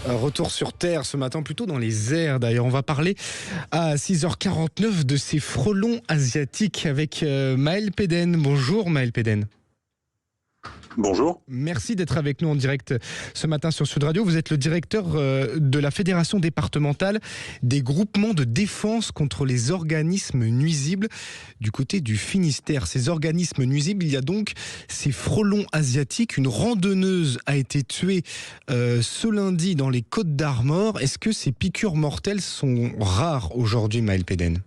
Un retour sur Terre ce matin, plutôt dans les airs d'ailleurs. On va parler à 6h49 de ces frelons asiatiques avec Maël Péden. Bonjour Maël Péden. Bonjour. Merci d'être avec nous en direct ce matin sur Sud Radio. Vous êtes le directeur de la Fédération départementale des groupements de défense contre les organismes nuisibles du côté du Finistère. Ces organismes nuisibles, il y a donc ces frelons asiatiques. Une randonneuse a été tuée ce lundi dans les Côtes d'Armor. Est-ce que ces piqûres mortelles sont rares aujourd'hui, Maël Péden ?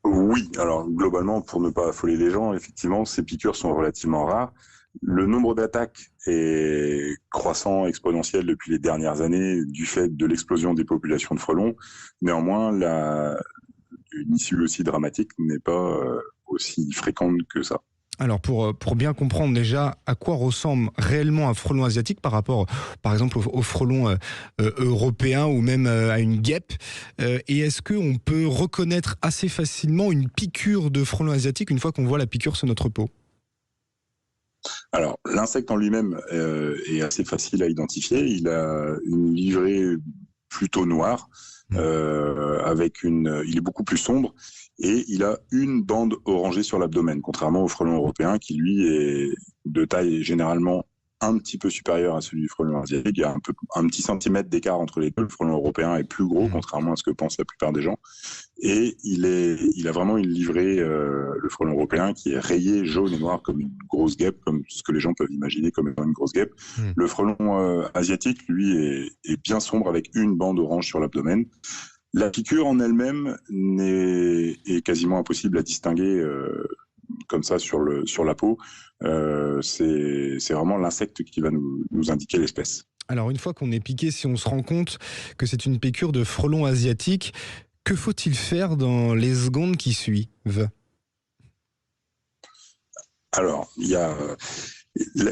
Oui, alors globalement, pour ne pas affoler les gens, effectivement, ces piqûres sont relativement rares. Le nombre d'attaques est croissant, exponentiel depuis les dernières années du fait de l'explosion des populations de frelons. Néanmoins, une issue aussi dramatique n'est pas aussi fréquente que ça. Alors pour bien comprendre déjà à quoi ressemble réellement un frelon asiatique par rapport par exemple au frelon européen ou même à une guêpe, et est-ce qu'on peut reconnaître assez facilement une piqûre de frelon asiatique une fois qu'on voit la piqûre sur notre peau ? Alors l'insecte en lui-même est assez facile à identifier, il a une livrée plutôt noire, il est beaucoup plus sombre et il a une bande orangée sur l'abdomen, contrairement au frelon européen qui lui est de taille généralement un petit peu supérieur à celui du frelon asiatique. Il y a un petit centimètre d'écart entre les deux. Le frelon européen est plus gros, contrairement à ce que pensent la plupart des gens. Et il a vraiment une livrée, le frelon européen, qui est rayé jaune et noir comme une grosse guêpe, comme ce que les gens peuvent imaginer comme une grosse guêpe. Le frelon asiatique, lui, est bien sombre avec une bande orange sur l'abdomen. La piqûre en elle-même est quasiment impossible à distinguer comme ça sur la peau. C'est vraiment l'insecte qui va nous indiquer l'espèce. Alors une fois qu'on est piqué, si on se rend compte que c'est une piqûre de frelon asiatique, que faut-il faire dans les secondes qui suivent ? Alors,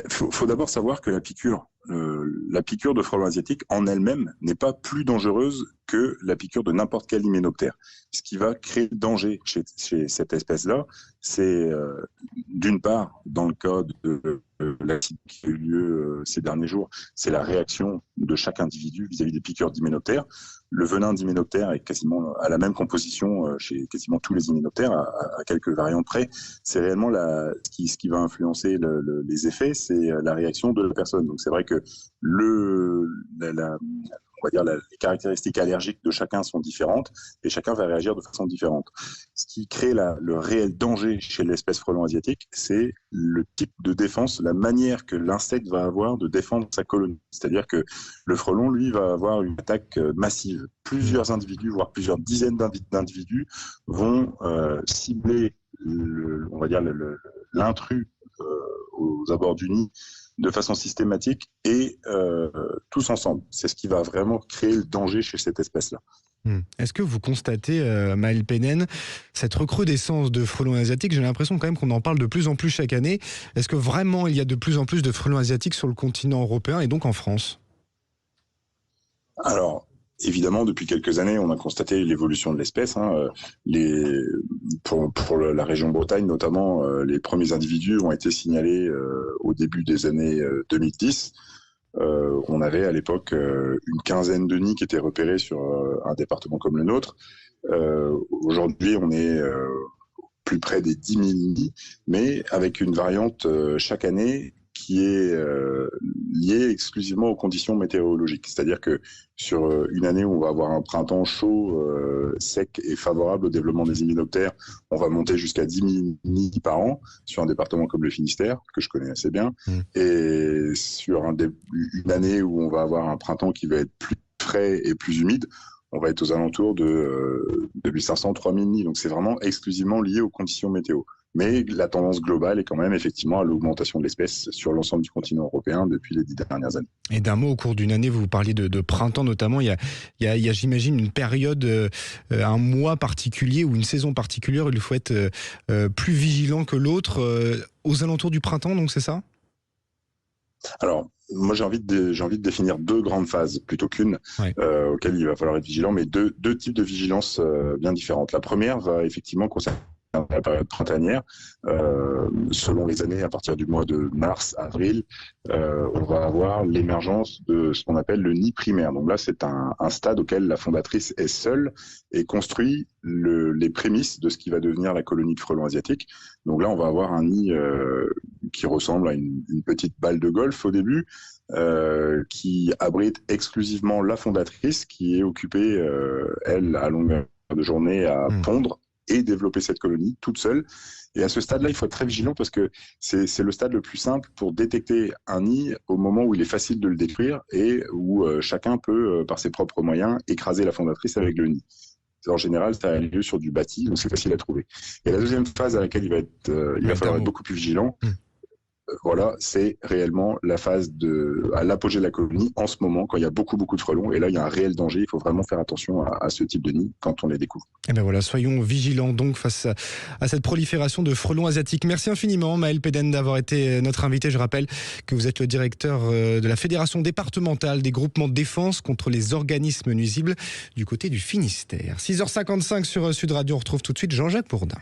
faut d'abord savoir que la piqûre de frelon asiatique en elle-même n'est pas plus dangereuse que la piqûre de n'importe quel hyménoptère. Ce qui va créer le danger chez cette espèce-là, c'est d'une part, dans le cas de l'accident qui a eu lieu ces derniers jours, c'est la réaction de chaque individu vis-à-vis des piqûres d'hyménoptères. Le venin d'hyménoptère est quasiment à la même composition chez quasiment tous les hyménoptères, à quelques variantes près. C'est réellement ce qui va influencer les effets, c'est la réaction de la personne. Donc c'est vrai que on va dire les caractéristiques allergiques de chacun sont différentes et chacun va réagir de façon différente. Ce qui crée le réel danger chez l'espèce frelon asiatique, c'est le type de défense, la manière que l'insecte va avoir de défendre sa colonie. C'est-à-dire que le frelon, lui, va avoir une attaque massive. Plusieurs individus, voire plusieurs dizaines d'individus vont cibler, on va dire l'intrus aux abords du nid de façon systématique et tous ensemble. C'est ce qui va vraiment créer le danger chez cette espèce-là. Est-ce que vous constatez, Maël Péden, cette recrudescence de frelons asiatiques ? J'ai l'impression quand même qu'on en parle de plus en plus chaque année. Est-ce que vraiment il y a de plus en plus de frelons asiatiques sur le continent européen et donc en France ? Alors, évidemment, depuis quelques années, on a constaté l'évolution de l'espèce. Pour la région Bretagne, notamment, les premiers individus ont été signalés au début des années 2010. On avait à l'époque une quinzaine de nids qui étaient repérés sur un département comme le nôtre. Aujourd'hui, on est plus près des 10 000 nids, mais avec une variante chaque année qui est liée exclusivement aux conditions météorologiques. C'est-à-dire que sur une année où on va avoir un printemps chaud, sec et favorable au développement des hyménoptères, on va monter jusqu'à 10 000 nids par an sur un département comme le Finistère, que je connais assez bien. Et sur une année où on va avoir un printemps qui va être plus frais et plus humide, on va être aux alentours de 2500 à 3000 nids. Donc c'est vraiment exclusivement lié aux conditions météo. Mais la tendance globale est quand même effectivement à l'augmentation de l'espèce sur l'ensemble du continent européen depuis les 10 dernières années. Et d'un mot, au cours d'une année, vous parliez de printemps notamment, il y a j'imagine une période, un mois particulier ou une saison particulière où il faut être plus vigilant que l'autre aux alentours du printemps, donc c'est ça ? Alors, moi j'ai envie de définir deux grandes phases plutôt qu'une, auxquelles il va falloir être vigilant, mais deux types de vigilance bien différentes. La première va effectivement concerner la période printanière. Selon les années, à partir du mois de mars, avril, on va avoir l'émergence de ce qu'on appelle le nid primaire. Donc là, c'est un stade auquel la fondatrice est seule et construit les prémices de ce qui va devenir la colonie de frelons asiatiques. Donc là, on va avoir un nid qui ressemble à une petite balle de golf au début, qui abrite exclusivement la fondatrice, qui est occupée, elle, à longueur de journée, à pondre et développer cette colonie toute seule. Et à ce stade-là, il faut être très vigilant parce que c'est le stade le plus simple pour détecter un nid au moment où il est facile de le détruire et où chacun peut, par ses propres moyens, écraser la fondatrice avec le nid. En général, ça a lieu sur du bâti, donc c'est facile à trouver. Et la deuxième phase à laquelle il va falloir être beaucoup plus vigilant, voilà, c'est réellement la phase à l'apogée de la colonie en ce moment, quand il y a beaucoup de frelons. Et là, il y a un réel danger. Il faut vraiment faire attention à ce type de nid quand on les découvre. Et ben voilà, soyons vigilants donc face à cette prolifération de frelons asiatiques. Merci infiniment, Maël Péden, d'avoir été notre invité. Je rappelle que vous êtes le directeur de la Fédération départementale des groupements de défense contre les organismes nuisibles du côté du Finistère. 6h55 sur Sud Radio. On retrouve tout de suite Jean-Jacques Bourdin.